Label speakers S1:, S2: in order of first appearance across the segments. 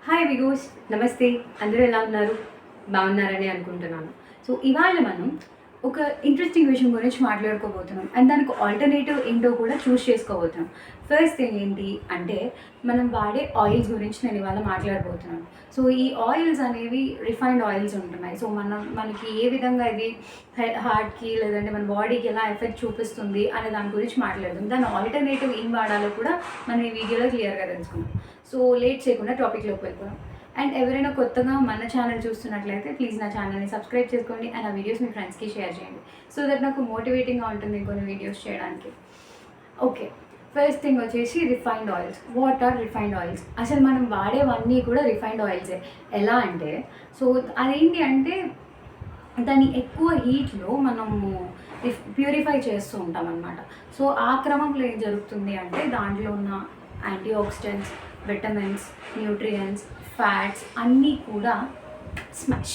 S1: Hi విగోస్, నమస్తే. అందరూ ఎలా ఉన్నారు? బాగున్నారని అనుకుంటున్నాను. సో ఇవాళ మనం ఒక ఇంట్రెస్టింగ్ విషయం గురించి మాట్లాడుకోబోతున్నాం. అండ్ దానికి ఆల్టర్నేటివ్ ఏంటో కూడా చూస్ చేసుకోబోతున్నాం. ఫస్ట్ థింగ్ ఏంటి అంటే మనం వాడే ఆయిల్స్ గురించి నేను ఇవాళ మాట్లాడబోతున్నాను. సో ఈ ఆయిల్స్ అనేవి రిఫైన్డ్ ఆయిల్స్ ఉంటున్నాయి. సో మనకి ఏ విధంగా ఇది హార్ట్కి లేదంటే మన బాడీకి ఎలా ఎఫెక్ట్ చూపిస్తుంది అనే దాని గురించి మాట్లాడదాం. దాని ఆల్టర్నేటివ్ ఏం వాడాలో కూడా మనం ఈ వీడియోలో క్లియర్గా తెలుసుకుందాం. సో లేట్ చేయకుండా టాపిక్లోకి వెళ్ళిపోదాం. అండ్ ఎవరైనా కొత్తగా మన ఛానల్ చూస్తున్నట్లయితే ప్లీజ్ నా ఛానల్ని సబ్స్క్రైబ్ చేసుకోండి అండ్ ఆ వీడియోస్ మీ ఫ్రెండ్స్కి షేర్ చేయండి. సో దట్ నాకు మోటివేటింగ్గా ఉంటుంది ఇంకొన్ని వీడియోస్ చేయడానికి. ఓకే, ఫస్ట్ థింగ్ వచ్చేసి refined oils. What are refined oils? అసలు మనం వాడేవన్నీ కూడా రిఫైన్డ్ ఆయిల్సే. ఎలా అంటే సో అదేంటి అంటే దాన్ని ఎక్కువ హీట్లో మనము ప్యూరిఫై చేస్తూ ఉంటాం అన్నమాట. సో ఆ క్రమంలో ఏం జరుగుతుంది అంటే దాంట్లో ఉన్న antioxidants, vitamins, nutrients, fats అన్నీ కూడా స్మాష్.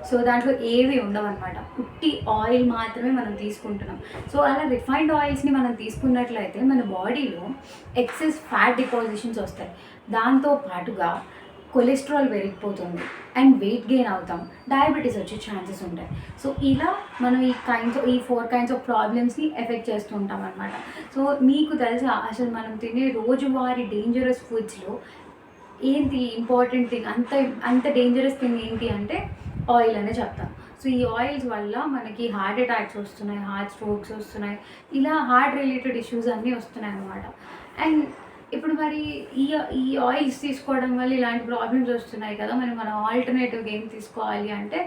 S1: సో దాంట్లో ఏవి ఉండవన్నమాట. ఉట్టి ఆయిల్ మాత్రమే మనం తీసుకుంటున్నాం. సో అలా రిఫైన్డ్ ఆయిల్స్ని మనం తీసుకున్నట్లయితే మన బాడీలో ఎక్సెస్ ఫ్యాట్ డిపాజిషన్స్ వస్తాయి. దాంతో పాటుగా కొలెస్ట్రాల్ పెరిగిపోతుంది అండ్ వెయిట్ గెయిన్ అవుతాం, డయాబెటీస్ వచ్చే ఛాన్సెస్ ఉంటాయి. సో ఇలా మనం ఈ 4 kinds ఆఫ్ ప్రాబ్లమ్స్ని ఎఫెక్ట్ చేస్తూ ఉంటాం అనమాట. సో మీకు తెలుసా అసలు మనం తినే రోజువారీ డేంజరస్ ఫుడ్స్లో ఏంటి ఇంపార్టెంట్ థింగ్, అంత డేంజరస్ థింగ్ ఏంటి అంటే ఆయిల్ అనే చెప్తాం. సో ఈ ఆయిల్స్ వల్ల మనకి హార్ట్ అటాక్స్ వస్తున్నాయి, హార్ట్ స్ట్రోక్స్ వస్తున్నాయి, ఇలా హార్ట్ రిలేటెడ్ ఇష్యూస్ అన్నీ వస్తున్నాయి అన్నమాట. అండ్ ఇప్పుడు మరి ఈ ఈ ఆయిల్స్ తీసుకోవడం వల్ల ఇలాంటి ప్రాబ్లమ్స్ వస్తున్నాయి కదా, మరి మనం ఆల్టర్నేటివ్గా ఏం తీసుకోవాలి అంటే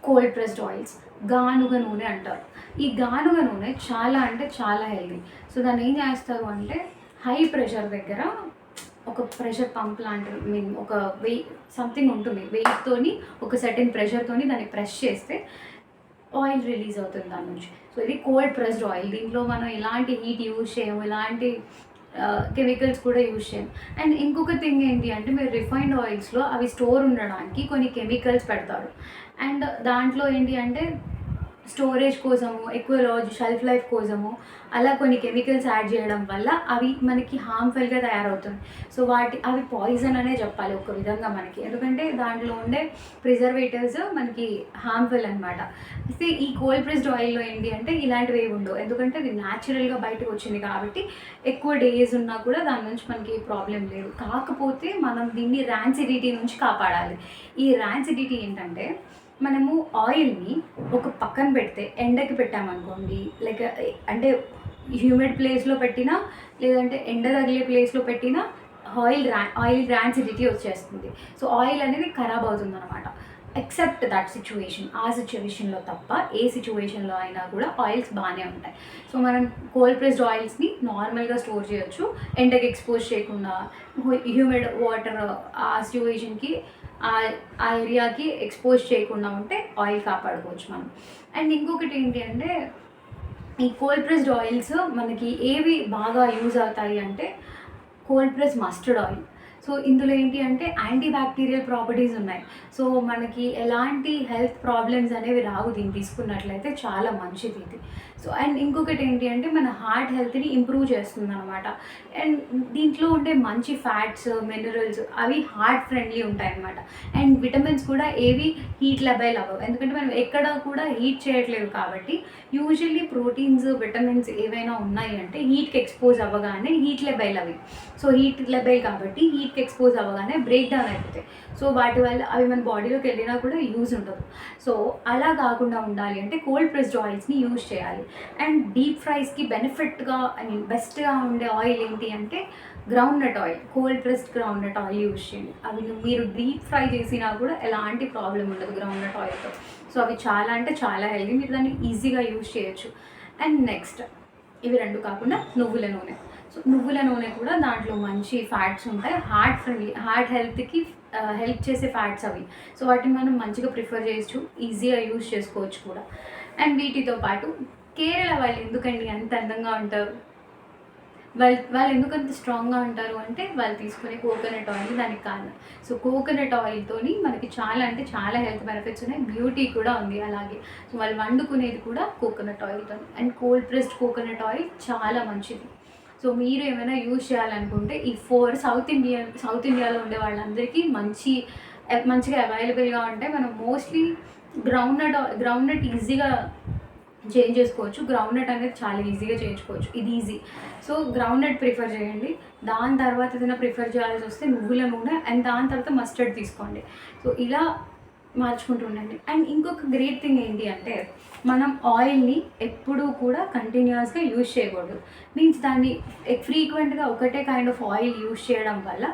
S1: కోల్డ్ ప్రెస్డ్ ఆయిల్స్, గానుగ నూనె అంటారు. ఈ గానుగ నూనె చాలా అంటే చాలా హెల్దీ. సో దాన్ని ఏం చేస్తారు అంటే హై ప్రెషర్ దగ్గర ఒక ప్రెషర్ పంప్ లాంటి ఒక సంథింగ్ ఉంటుంది, వెయిట్తోని ఒక సర్టెన్ ప్రెషర్తోని దాన్ని ప్రెస్ చేస్తే ఆయిల్ రిలీజ్ అవుతుంది దాని నుంచి. సో ఇది కోల్డ్ ప్రెస్డ్ ఆయిల్. దీంట్లో మనం ఎలాంటి హీట్ యూజ్ చేయము, ఎలాంటి కెమికల్స్ కూడా యూజ్ చేయం. అండ్ ఇంకొక థింగ్ ఏంటి అంటే మీరు రిఫైన్డ్ ఆయిల్స్లో అవి స్టోర్ ఉండడానికి కొన్ని కెమికల్స్ పెడతారు. అండ్ దాంట్లో ఏంటి అంటే స్టోరేజ్ కోసము, ఎక్కువ షెల్ఫ్ లైఫ్ కోసము అలా కొన్ని కెమికల్స్ యాడ్ చేయడం వల్ల అవి మనకి హార్మ్ఫుల్గా తయారవుతుంది. సో అవి పాయిజన్ అనే చెప్పాలి ఒక విధంగా మనకి, ఎందుకంటే దాంట్లో ఉండే ప్రిజర్వేటివ్స్ మనకి హార్మ్ఫుల్ అనమాట. అయితే ఈ కోల్డ్ ప్రెస్డ్ ఆయిల్లో ఏంటి అంటే ఇలాంటివి ఏమి ఉండవు, ఎందుకంటే అది న్యాచురల్గా బయటకు వచ్చింది కాబట్టి ఎక్కువ డేస్ ఉన్నా కూడా దాని నుంచి మనకి ప్రాబ్లం లేదు. కాకపోతే మనం దీన్ని ర్యాన్సిడిటీ నుంచి కాపాడాలి. ఈ ర్యాన్సిడిటీ ఏంటంటే మనము ఆయిల్ని ఒక పక్కన పెడితే ఎండకి పెట్టామనుకోండి, లైక్ అంటే హ్యూమిడ్ ప్లేస్లో పెట్టినా లేదంటే ఎండ తగిలే ప్లేస్లో పెట్టినా ఆయిల్ ర్యాన్సిడిటీ వచ్చేస్తుంది. సో ఆయిల్ అనేది ఖరాబ్ అవుతుంది అనమాట. ఎక్సెప్ట్ దట్ సిచ్యువేషన్, ఆ సిచ్యువేషన్లో తప్ప ఏ సిచ్యువేషన్లో అయినా కూడా ఆయిల్స్ బాగానే ఉంటాయి. సో మనం కోల్డ్ ప్రెస్డ్ ఆయిల్స్ని నార్మల్గా స్టోర్ చేయొచ్చు, ఎండకి ఎక్స్పోజ్ చేయకుండా, హ్యూమిడ్ వాటర్ ఆ సిచ్యువేషన్కి ఆ ఏరియాకి ఎక్స్పోజ్ చేయకుండా ఉంటే ఆయిల్ కాపాడుకోవచ్చు మనం. అండ్ ఇంకొకటి ఏంటి అంటే ఈ కోల్డ్ ప్రెస్డ్ ఆయిల్స్ మనకి ఏవి బాగా యూజ్ అవుతాయి అంటే cold press mustard oil. So ఇందులో ఏంటి అంటే యాంటీ బ్యాక్టీరియల్ ప్రాపర్టీస్ ఉన్నాయి. సో మనకి ఎలాంటి హెల్త్ ప్రాబ్లమ్స్ అనేవి రావు దీన్ని తీసుకున్నట్లయితే, చాలా మంచిది ఇది. సో అండ్ ఇంకొకటి ఏంటి అంటే మన హార్ట్ హెల్త్ని ఇంప్రూవ్ చేస్తుంది అనమాట. అండ్ దీంట్లో ఉండే మంచి ఫ్యాట్స్, మినరల్స్ అవి హార్ట్ ఫ్రెండ్లీ ఉంటాయి అనమాట. అండ్ విటమిన్స్ కూడా ఏవి హీట్ లెవెల్ అవ్వవు, ఎందుకంటే మనం ఎక్కడ కూడా హీట్ చేయట్లేదు కాబట్టి. యూజువల్లీ ప్రోటీన్స్, విటమిన్స్ ఏవైనా ఉన్నాయి అంటే హీట్కి ఎక్స్పోజ్ అవ్వగానే హీట్ లెవెల్ అవి. సో హీట్ లెవెల్ కాబట్టి హీట్కి ఎక్స్పోజ్ అవ్వగానే బ్రేక్ డౌన్ అయిపోతాయి. సో వాటి వల్ల అవి మన బాడీలోకి వెళ్ళినా కూడా యూజ్ ఉండదు. సో అలా కాకుండా ఉండాలి అంటే కోల్డ్ ప్రెస్డ్ ఆయిల్స్ని యూజ్ చేయాలి. అండ్ డీప్ ఫ్రైస్కి బెనిఫిట్గా బెస్ట్గా ఉండే ఆయిల్ ఏంటి అంటే groundnut oil, cold pressed groundnut oil use చేయండి. అవి మీరు డీప్ ఫ్రై చేసినా కూడా ఎలాంటి ప్రాబ్లం ఉండదు గ్రౌండ్ నట్ ఆయిల్తో. సో అవి చాలా అంటే చాలా హెల్దీ, మీరు దాన్ని ఈజీగా యూజ్ చేయొచ్చు. అండ్ నెక్స్ట్ ఇవి రెండు కాకుండా నువ్వుల నూనె. సో నువ్వుల నూనె కూడా దాంట్లో మంచి ఫ్యాట్స్ ఉంటాయి, హార్ట్ ఫ్రెండ్లీ, హార్ట్ హెల్త్కి హెల్ప్ చేసే ఫ్యాట్స్ అవి. సో వాటిని మనం మంచిగా ప్రిఫర్ చేయొచ్చు, ఈజీగా యూజ్ చేసుకోవచ్చు కూడా. అండ్ వీటితో పాటు కేరళ వాళ్ళు ఎందుకండి అంత అందంగా ఉంటారు, వాళ్ళు ఎందుకు అంత స్ట్రాంగ్గా ఉంటారు అంటే వాళ్ళు తీసుకునే కోకోనట్ ఆయిల్ దానికి కారణం. సో కోకోనట్ ఆయిల్తోని మనకి చాలా అంటే చాలా హెల్త్ బెనిఫిట్స్ ఉన్నాయి, బ్యూటీ కూడా ఉంది అలాగే. సో వాళ్ళు వండుకునేది కూడా కోకోనట్ ఆయిల్తో. And cold pressed coconut oil చాలా మంచిది. సో మీరు ఏమైనా యూజ్ చేయాలనుకుంటే ఈ 4 సౌత్ ఇండియాలో ఉండే వాళ్ళందరికీ మంచిగా అవైలబుల్గా ఉంటాయి. మనం మోస్ట్లీ గ్రౌండ్నట్ ఈజీగా చేంజ్ చేసుకోవచ్చు. గ్రౌండ్నట్ అనేది చాలా ఈజీగా చేయించుకోవచ్చు. ఇది ఈజీ. సో గ్రౌండ్నట్ ప్రిఫర్ చేయండి. దాని తర్వాత ఏదైనా ప్రిఫర్ చేయాల్సి వస్తే నువ్వుల నూనె అండ్ దాని తర్వాత మస్టర్డ్ తీసుకోండి. సో ఇలా మార్చుకుంటూ ఉండండి. అండ్ ఇంకొక గ్రేట్ థింగ్ ఏంటి అంటే మనం ఆయిల్ని ఎప్పుడూ కూడా కంటిన్యూస్గా యూజ్ చేయకూడదు. మీన్స్ దాన్ని ఫ్రీక్వెంట్గా ఒకటే కైండ్ ఆఫ్ ఆయిల్ యూజ్ చేయడం వల్ల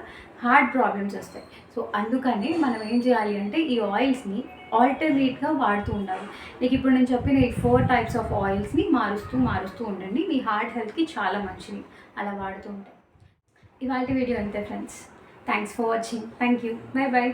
S1: హార్ట్ ప్రాబ్లమ్స్ వస్తాయి. సో అందుకని మనం ఏం చేయాలి అంటే ఈ ఆయిల్స్ని ఆల్టర్నేట్గా వాడుతూ ఉండాలి. మీకు ఇప్పుడు నేను చెప్పిన ఈ 4 టైప్స్ ఆఫ్ ఆయిల్స్ని మారుస్తూ ఉండండి. మీ హార్ట్ హెల్త్కి చాలా మంచిది అలా వాడుతూ ఉంటే. ఇవాళ వీడియో అంతే friends. Thanks for watching. Thank you. By.